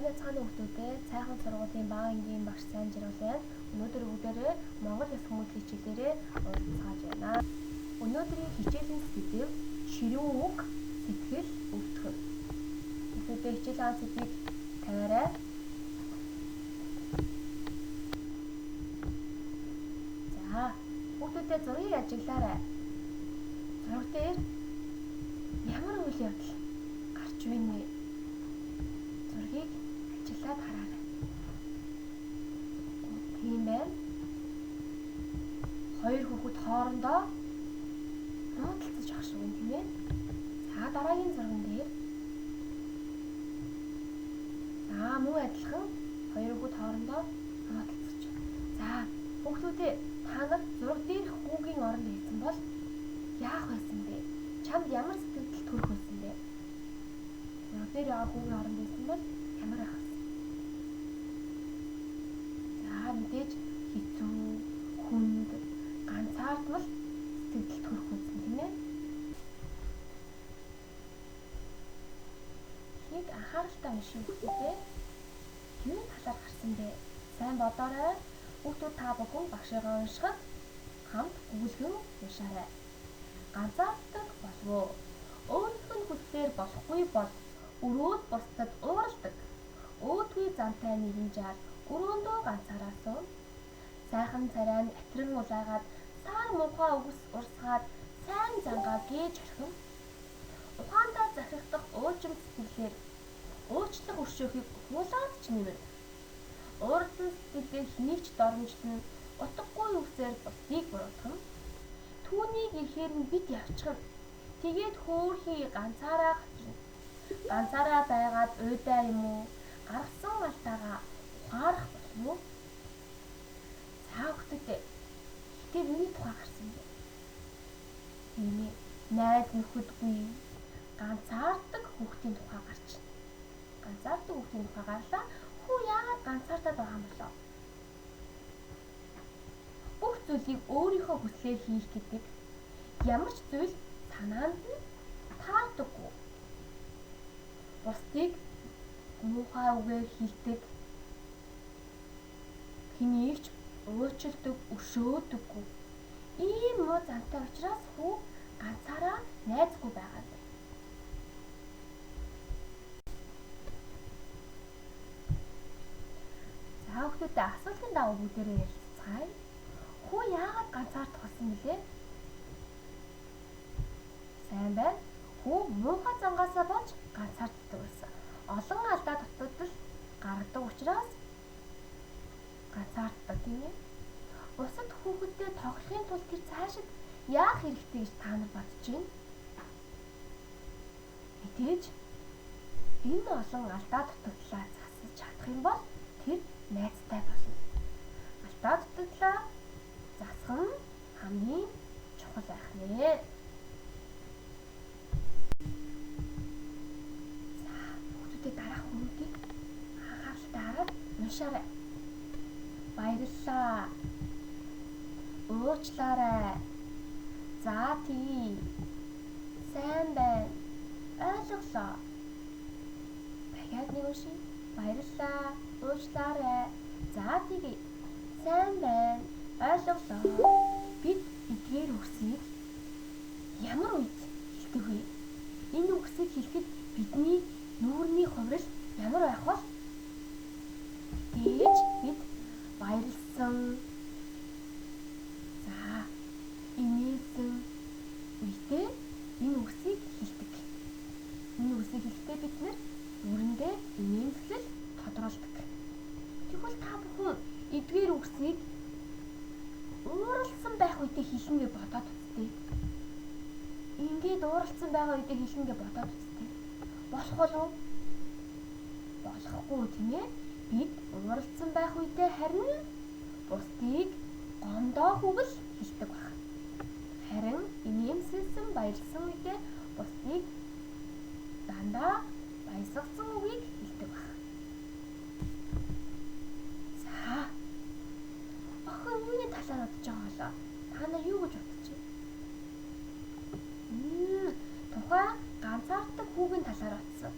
Сайн байцгааны хүүхдүүдээ цайхан сургуулийн бага ангийн багш сайн жаргалын өнөөдөр бүгдээрээ Монгол ёс хүмүүст хичээлээрээ уулзцааж байна. Өнөөдрийн хичээлийн сэдэв ширүүн үг сэтгэл өвтгөн. Хүүхдүүдээ хичээл хаан сэдвийг тавиарай. За, хүүхдүүдээ зургийг ажиглаарай. Зураг дээр ямар үйл явдал гарч байна вэ? Зургийг ажиглаад хараарай. Тийм байна. Хоёр хүүхэд хоорондоо нуудлцаж ах шиг юм тийм ээ. За дараагийн зурган дээр мөн адилхан хоёр хүүхэд хоорондоо нуудлцаж. За хүүхдүүдээ та нар зураг дээр хүүгийн оронд ирсэн бол яах байсан бэ? Чамд ямар сэтгэл төрөх байсан бэ? Зураг дээр хүүгийн оронд ирсэн бол ямар байх вэ? За мэдээж хэцүү, хүнд, ганцаардмал сэтгэл төрөх байсан тийм ээ. Хийг анхааралтай унших хүүхдүүдээ юуны талаар гарсан бэ? Сайн бодоорой. Хүүхдүүд та бүхэн багшигаа уншихад хамт гүйлгэн уншаарай. Ганцаарддаг болов уу? Өөрийнх нь хүслээр болохгүй бол өрөөд бусдад уурладаг. Өөдгүй зантай нэгэн жаал өрөөндөө ганцаараа суун. Сайхан царай нь атрин улаагаад сар муухай үгс урсгаад сайн зангаа гээж орхин. Ухаандаа захирагдах уужим сэтгэлээр уучлах өршөөхийг хуулаад ч нэмэр. Ууралсан сэтгэлээр хэнийг ч доромжлон утгагүй үгсээр бусдыг буруутган. Түүнийг ихээр нь бид явчихна. Тэгээд хөөхий ганцаараа хатрна. Ганцаараа байгаад уйдаа юм уу? Гаргасан алтаагаа ухаарах болов уу? За хүүхдүүдээ ихтэй юуны тухай гарсан бэ? Эний найз нөхөдгүй ганцаардаг хүүхдийн тухай гарч байна. Ганцаардаг хүүхдийн тухай гарлаа. Хүү яагаад ганцаардаад байгаа юм болов? Бүх зүйлийг өөрийнхөө хүслээр хийх гэдэг ямар ч зүйл санаанд нь таардаггүй. Бусдыг муухай үгээр хэлдэг, хэнийг ч уучилдаг, өшөөдөггүй. Ийм муу зантай учраас хүү ганцаараа найзгүй байгаа юм. За хүүхдүүдээ асуултын дагуу бүгдээрээ ярилцгаая. Хүү яагаад ганцаард болсон бэлээ? Сайн байна. Хүү муухай зангаасаа болж ганцаарддаг байсан. Олон алдаа дутагдал гаргадаг учраас ганцаарддаг тийм ээ. Бусад хүүхэдтэй тоглохын тулд тэр цаашид яах хэрэгтэй гэж та нар бодож байна? Мэдээж энэ олон алдаа дутагдлаа засаж чадах юм бол тэр найзтай болно. Алдаа дутагдлаа засах нь хамгийн чухал байх нэ. За хүүхдүүдээ дараах хүмүүстийг анхааралтай хараад уншаарай. Баярлалаа. Уучлаарай. За тий. Сайн байна. Ойлголоо. Дахиад нэг уншия. Баярлалаа. Уучлаарай. За тий. Сайн байна. Ойлголоо. Бид эдгээр үгсийг ямар үед хэлдэг вэ? Энэ үгсийг хэлэхэд бидний нүүрний хувирал ямар байх вэ? Тэгж бид баярлсан. За инээсэн үедээ энэ үгсийг хэлдэг. Энэ үгсийг хэлэхдээ бид нүрэндээ инээмсэглэл тодруулдаг. Тэгвэл та бүхэн эдгээр үгсийг ууралсан байх үедээ хэлнэ гэж бодоод үзтээ. Ингээд ууралсан байгаа үедээ хэлнэ гэж бодоод үзтээ. Болох болов уу? Болохгүй тийм ээ. Бид ууралсан байх үедээ харин бусдыг гомдоо хүгэл хэлдэг баг. Харин инээмсэлсэн баярлсан үедээ бусдыг дандаа баясгасан үгийг хэлдэг баг. За. Охин юуны талаар бодож байгаа болоо? Та нар юу гэж бодож байна? Тухайн ганцаарддаг хүүгийн талаар бодсон.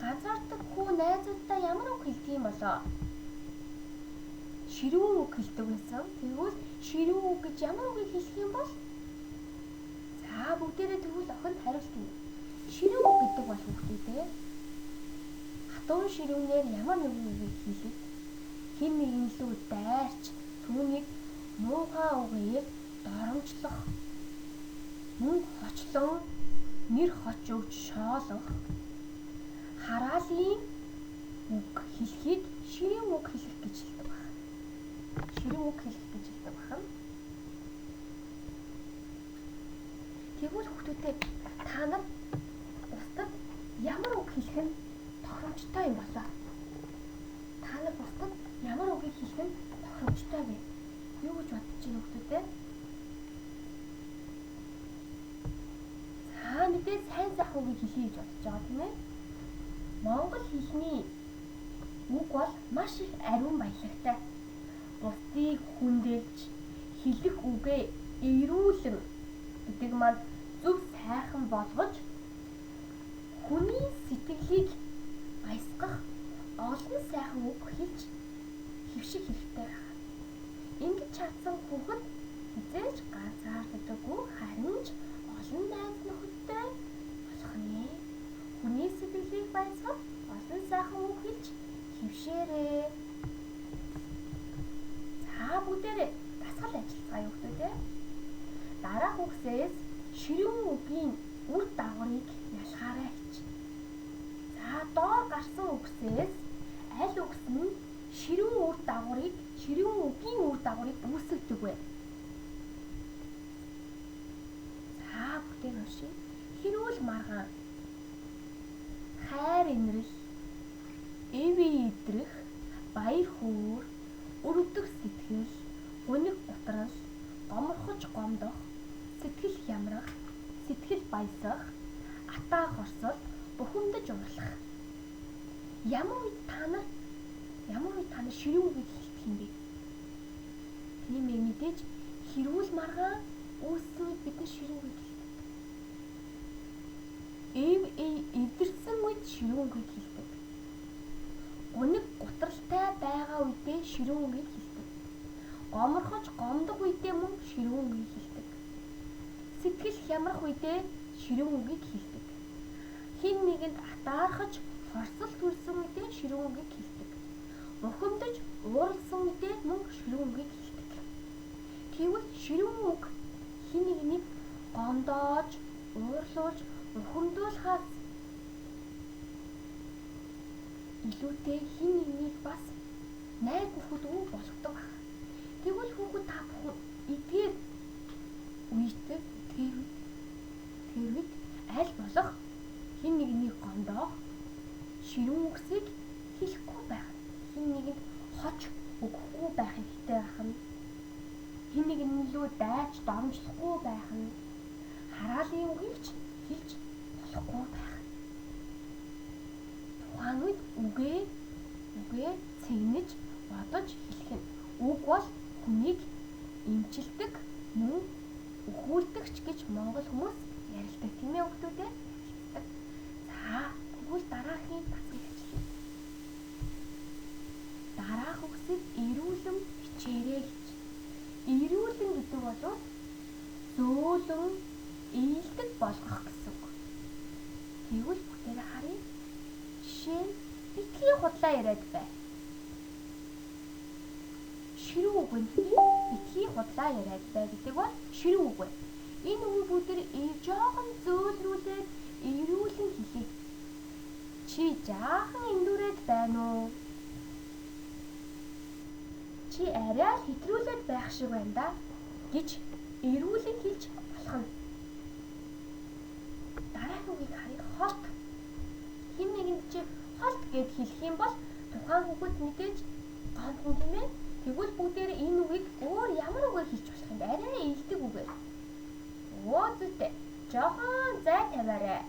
Ганцаарддаг хүү найзуудтай ямар юм болоо. Ширүүн үг хэлдэг байсан. Тэгвэл ширүүн үг гэж ямар үгийг хэлэх юм бол? За бүгдээрээ тэгвэл охинд хариулт өгье. Ширүүн үг гэдэг бол хүүхдүүдээ хатуун ширүүнээр ямар нэгэн үгийг хэлэх, хэн нэгэн лүү дайрч түүнийг муухай үгээр доромжлох, мөн хочлон нэр хоч өгч шоолох, хараалын үг хэлхийг ширүүн үг хэлэх гэж хэлдэг байна. Ширүүн үг хэлэх гэж хэлдэг байна. Тэгвэл хүүхдүүдээ та нар бусдад ямар үг хэлэх нь тохиромжтой юм болоо? Та нар бусдад ямар үгийг хэлэх нь тохиромжтой вэ? Юу гэж бодож байна хүүхдүүдээ? За мэдээ сайн сайхан үгийг хэлье гэж бодож байгаа тийм ээ. Монгол хэлний үг бол маш их ариун баялагтай. Бусдыг хүндэлж хэлэх үгээ эрүүлэн гэдэг маань зөв сайхан болгож хүний сэтгэлийг баясгах олон сайхан үг хэлж хэвших хэрэгтэй байна. Ингэж чадсан хүүхэд хизээж ганцаарддаггүй харин ч олон найз нөхөдтэй болох нэ. Хүний сэтгэлийг баясгах олон сайхан үг хэлж хэвшээрээ. За бүгдээрээ дасгал ажиллацгаая хүүхдүүдээ. Дараах үгсээс ширүүн үгийн үр дагаврыг ялгаарай гэж. За доор гарсан үгсээс аль үгс нь ширүүн үгийн үр дагаврыг үүсгэдэг вэ? За бүгдээ уншия. Хэрүүл маргаан, хайр инрэх, эви идрэх, баяр хөөр, өрөвдөх сэтгэл, гуниг гутрал, гоморхож гомдох, сэтгэл хямрах, сэтгэл баясах, атаа хорсол, бухимдаж уурлах. Ямар үед та нар ширүүн үгийг хэлдэг юм бэ? Тийм ээ, мэдээж хэрүүл маргаан үүссэн үед бид нар ширүүн үгийг хэлдэг. Эвдэрсэн үед ширүүн үгийг хэлдэг. Гуниг гутралтай байгаа үедээ ширүүн үгийг хэлдэг. Гоморхож гомдох үедээ мөн ширүүн үгийг хэлдэг. Сэтгэл хямрах үедээ ширүүн үгийг хэлдэг. Хэн нэгэнд атаархаж хорсол төрсөн үедээ ширүүн үгийг хэлдэг. Бухимдаж ууралсан үедээ мөн ширүүн үгийг хэлдэг. Тэгвэл ширүүн үг хэн нэгнийг гомдоож, уурлуулж, бухимдуулахаас илүүтэй хэн нэгнийг бас найз нөхөд үг болгодог байна. Тэгвэл хүүхэд та бүхэн эдгээр үед аль болох хэн нэгнийг гомдоох ширүүн үгсийг хэлэхгүй байх. Хэн нэгэнд хоч өгөхгүй байх хэрэгтэй байх нь. Хэн нэгэн лөө дайж доромжлохгүй байх нь. Хараалын үгийг ч хэлж болохгүй байх. Тухайн үед үгээ цэгнэж бодож хэлэх нь. Үг бол хүнийг эмчилдэг, мөн өхүүлдэгч гэж монгол хүмүүс ярилдаг тийм ээ хүүхдүүдээ. За тэгвэл дараагийн дасгал ажиллая. Дараах үгсийг эрүүлэн хичээрэй гэж. Эрүүлэн гэдэг бол зөөлөн ээлдэг болгох гэсэн үг. Тэгвэл бүгдээрээ харъя. Жишээ нь битгий худлаа яриад бай. Ширүүн үг нь битгий худлаа яриад бай гэдэг бол ширүүн үг. Энэ үгийг бүгдээр жоохон зөөлрүүлээд эрүүлэн хэлье. Чи жаахан эндүрээд байна уу? Чи арай хэтрүүлээд байх шиг байна да гэж эрүүлэн хэлж болох нь. Дараагийн үгийг харъя. Холт. Хэн нэгэнд чи холт гэд хэлэх юм бол тухайн хүүхэд мэдээж гомдно тийм ээ. Тэгвэл бүгдээрээ энэ үгийг өөр ямар үгээр хэлж болох юм бэ? Арай ийдэг үгээр. Оо зүйтэй. Жохон зай тавиарай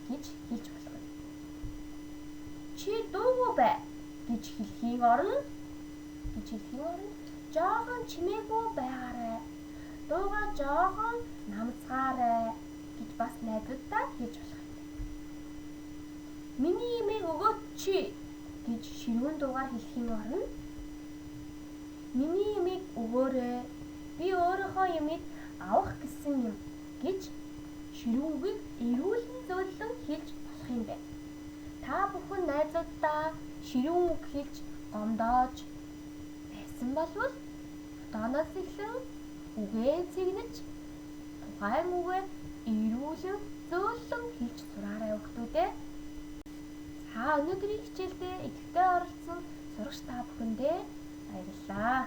гэж хэлж болох юм. Чи дуугүй бай гэж хэлхийн орно жохон чимээгүй байгаарай. Дуугаа жохон намцгаарай гэж бас найзуудаа хэлж болох юм. Миний имийг өгөөч чи гэж ширүүн дуугаар хэлхийн оронд "Миний юмыг өгөөрэй. Би өөрийнхөө юмыг авах гэсэн юм" гэж ширүүнийг эрүүлэн зөөлөн хэлж болох юм байна. Та бүхэн найзуудаа ширүүн үг хэлж гомдоож байсан болвол одооноос эхлэн үгээ цэгнэж тухайн үгээр эрүүлэн зөөлөн хэлж сураарай хүүхдүүдээ. За өнөөдрийн хичээлдээ идэвхтэй оролцсон сурагч та бүхэндээ баярлалаа.